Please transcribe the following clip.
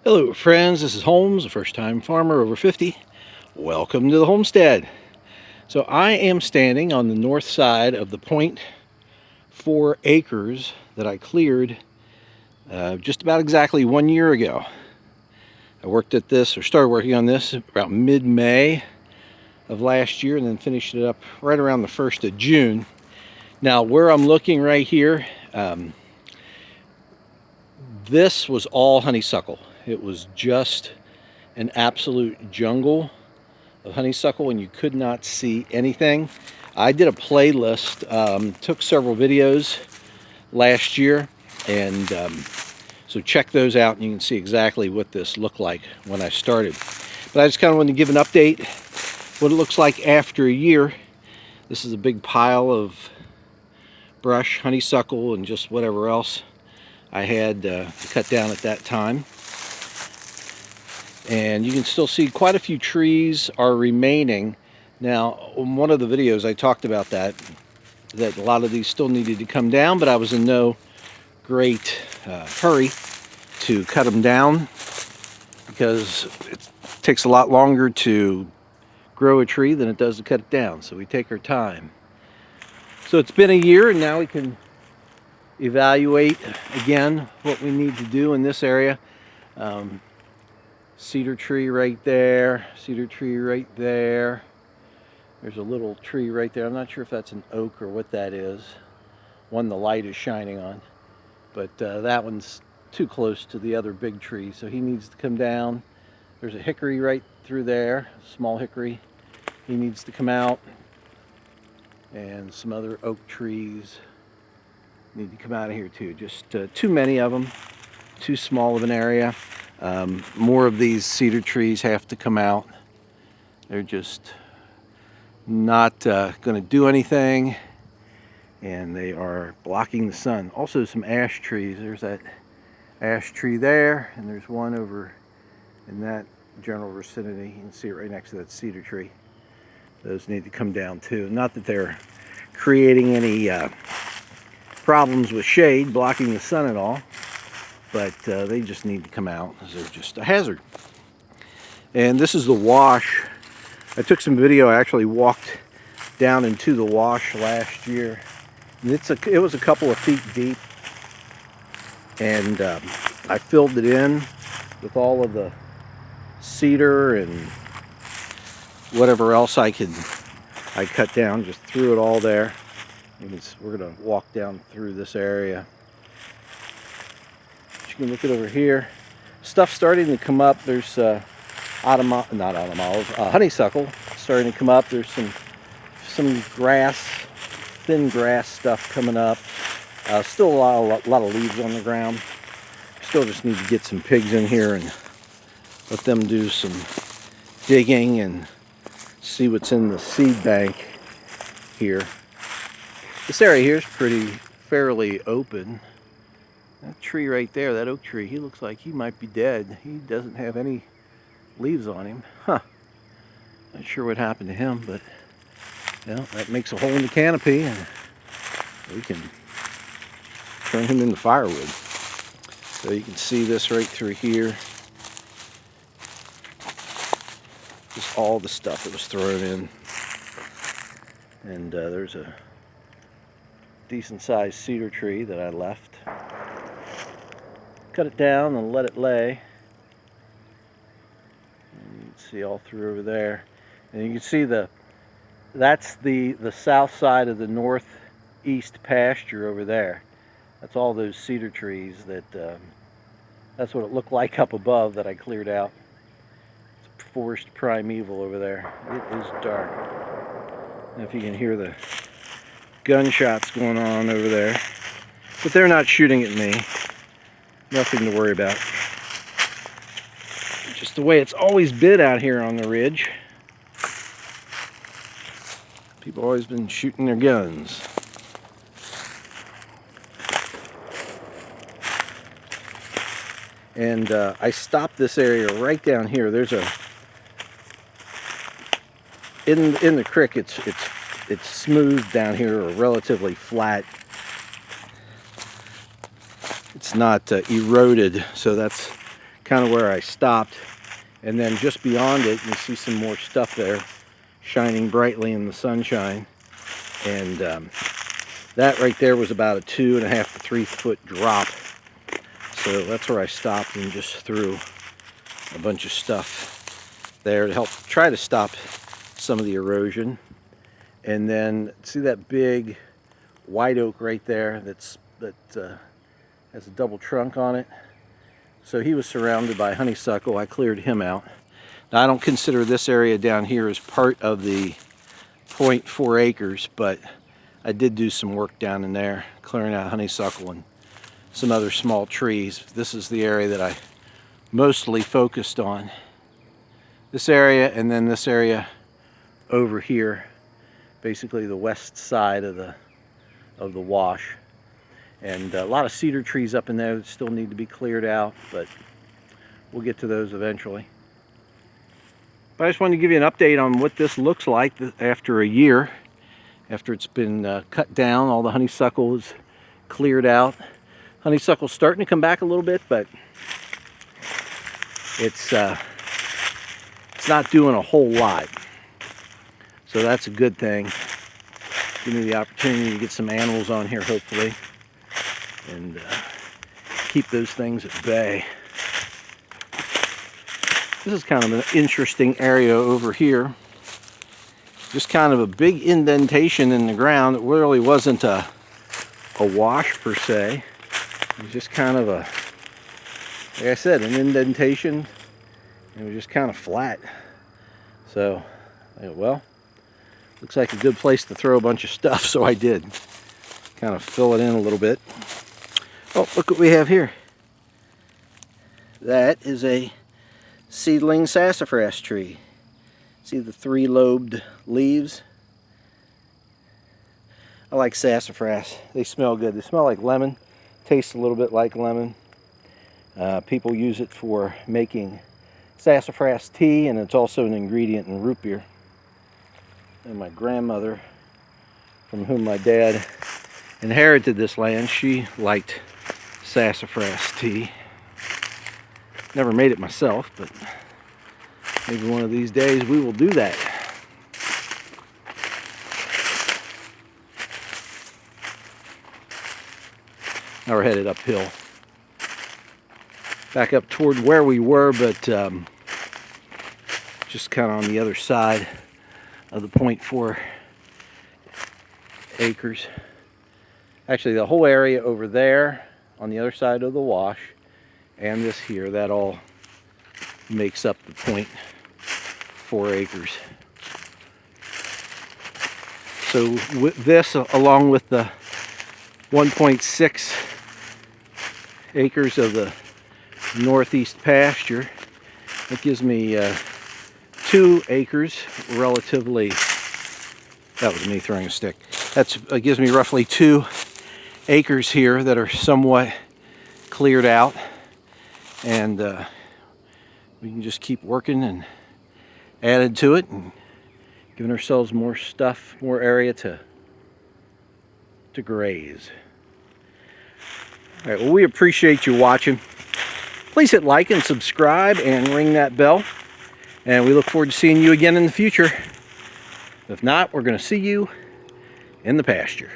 Hello friends, this is Holmes, a first-time farmer over 50. Welcome to the homestead. So I am standing on the north side of the 0.4 acres that I cleared just about exactly 1 year ago. I worked at this, or started working on this about mid-May of last year, and then finished it up right around the 1st of June. Now where I'm looking right here, this was all honeysuckle. It was just an absolute jungle of honeysuckle and you could not see anything. I did a playlist, took several videos last year, and so check those out and you can see exactly what this looked like when I started. But I just kind of wanted to give an update what it looks like after a year. This is a big pile of brush, honeysuckle, and just whatever else I had to cut down at that time. And you can still see quite a few trees are remaining. Now, in one of the videos I talked about that a lot of these still needed to come down, but I was in no great hurry to cut them down because it takes a lot longer to grow a tree than it does to cut it down, so we take our time. So it's been a year, and now we can evaluate again what we need to do in this area. Cedar tree right there, cedar tree right there. There's a little tree right there. I'm not sure if that's an oak or what that is. One the light is shining on. But that one's too close to the other big tree, so he needs to come down. There's a hickory right through there, small hickory. He needs to come out. And some other oak trees need to come out of here too. Just too many of them, too small of an area. More of these cedar trees have to come out. They're just not going to do anything, and they are blocking the sun. Also some ash trees. There's that ash tree there, and there's one over in that general vicinity. You can see it right next to that cedar tree. Those need to come down too. Not that they're creating any problems with shade, blocking the sun at all, but they just need to come out because they're just a hazard. And this is the wash. I took some video. I actually walked down into the wash last year. And it was a couple of feet deep, and I filled it in with all of the cedar and whatever else I cut down. Just threw it all there. We're going to walk down through this area. You can look at over here. Stuff starting to come up. There's honeysuckle starting to come up. There's some grass, thin grass stuff coming up. Still a lot of leaves on the ground. Still just need to get some pigs in here and let them do some digging and see what's in the seed bank here. This area here is fairly open. That tree right there, that oak tree, he looks like he might be dead. He doesn't have any leaves on him. Huh. Not sure what happened to him, but that makes a hole in the canopy, and we can turn him into firewood. So you can see this right through here. Just all the stuff that was thrown in. And there's a decent sized cedar tree that I left. Cut it down and let it lay. And you can see all through over there. And you can see that's the south side of the northeast pasture over there. That's all those cedar trees that's what it looked like up above that I cleared out. It's forest primeval over there. It is dark. I don't know if you can hear the gunshots going on over there, but they're not shooting at me. Nothing to worry about. Just the way it's always been out here on the ridge. People have always been shooting their guns. And I stopped this area right down here. There's in the creek. It's smooth down here, or relatively flat. It's not eroded, so that's kind of where I stopped. And then just beyond it, you see some more stuff there shining brightly in the sunshine. And that right there was about a 2.5 to 3 foot drop. So that's where I stopped and just threw a bunch of stuff there to help try to stop some of the erosion. And then see that big white oak right there that has a double trunk on it. So he was surrounded by honeysuckle. I cleared him out. Now, I don't consider this area down here as part of the 0.4 acres, but I did do some work down in there, clearing out honeysuckle and some other small trees. This is the area that I mostly focused on. This area, and then this area over here, basically the west side of the wash. And a lot of cedar trees up in there that still need to be cleared out, but we'll get to those eventually. But I just wanted to give you an update on what this looks like after a year. After it's been cut down, all the honeysuckle is cleared out. Honeysuckle's starting to come back a little bit, but it's not doing a whole lot. So that's a good thing. Give me the opportunity to get some animals on here, hopefully, and keep those things at bay. This is kind of an interesting area over here. Just kind of a big indentation in the ground. It really wasn't a wash per se. It was just kind of like I said, an indentation. It was just kind of flat. So, well, looks like a good place to throw a bunch of stuff, so I did. Kind of fill it in a little bit. Oh, look what we have here. That is a seedling sassafras tree. See the 3-lobed leaves? I like sassafras. They smell good. They smell like lemon. Taste a little bit like lemon. People use it for making sassafras tea, and it's also an ingredient in root beer. And my grandmother, from whom my dad inherited this land, she liked sassafras tea. Never made it myself, but maybe one of these days we will do that. Now we're headed uphill. Back up toward where we were, but just kind of on the other side of the 0.4 acres. Actually, the whole area over there on the other side of the wash and this here, that all makes up the 0.4 acres. So with this, along with the 1.6 acres of the northeast pasture, it gives me 2 acres relatively. That was me throwing a stick. It gives me roughly 2 acres here that are somewhat cleared out, and we can just keep working and adding to it and giving ourselves more stuff, more area to graze. All right, well, we appreciate you watching. Please hit like and subscribe and ring that bell. And we look forward to seeing you again in the future. If not, we're going to see you in the pasture.